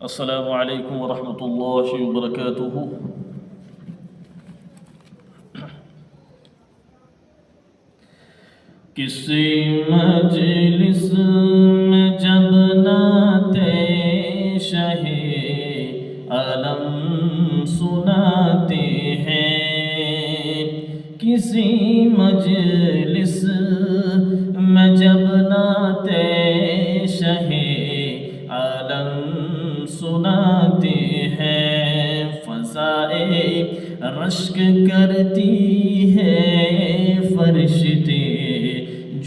السلام علیکم ورحمۃ اللہ وبرکاتہ۔ کسی مجلس میں جب نعت شہ عالم سناتے ہیں، کسی مجلس میں جب نعت شہ عالم سناتے ہیں، فضائے رشک کرتی ہے، فرشتے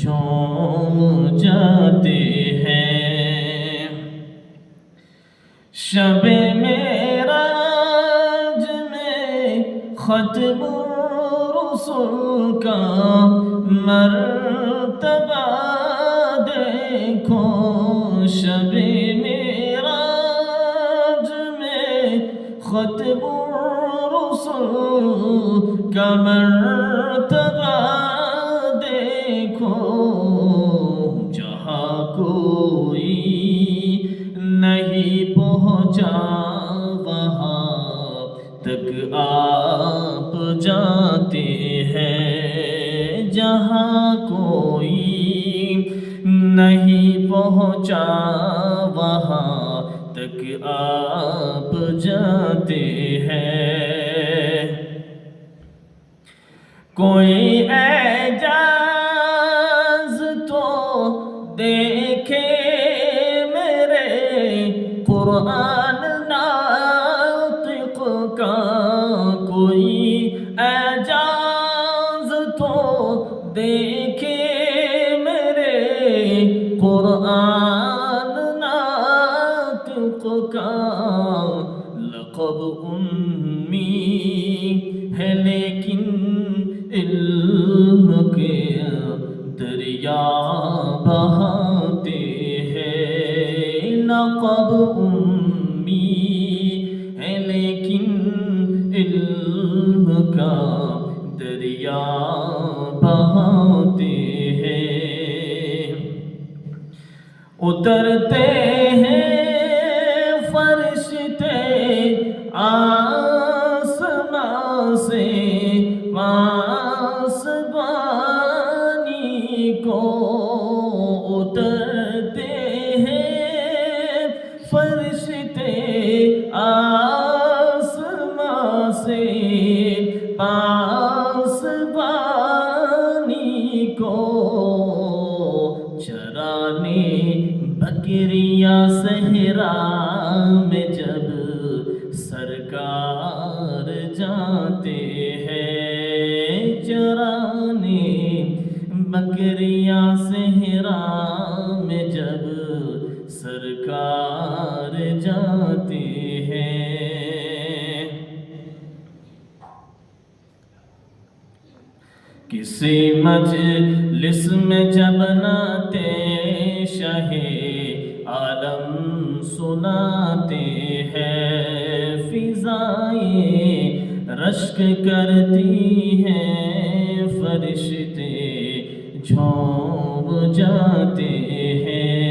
جھوم جاتے ہیں۔ شب معراج میں ختم الرسل کا مرتبہ دیکھو، شب معراج میں ختم الرسل کا مرتبہ دیکھو، جہاں کوئی نہیں پہنچا وہاں تک آپ جاتے ہیں، جہاں کوئی نہیں پہنچا وہاں تک آپ جاتے ہیں۔ کوئی اعجاز تو دیکھے میرے قرآن ناطق کا، کوئی اعجاز تو دیکھے میرے قرآن ناطق کا، لقب امی ہے لیکن علم کے دریا بہاتے ہیں، لقب امی ہے لیکن علم کا دریا بہاتے ہیں۔ اترتے ہیں فرشتے آسمان سے پاسبانی کو، اترتے ہیں فرشتے آسمان سے پاسبانی کو، چرانے بکریاں صحرا میں جب سرکار جاتے ہیں، چرانے بکریاں صحرا میں جب سرکار جاتے ہیں۔ کسی مجلس میں جب نعت شہ عالم سناتے ہیں، فضائیں رشک کرتی ہیں، فرشتے جھوم جاتے ہیں۔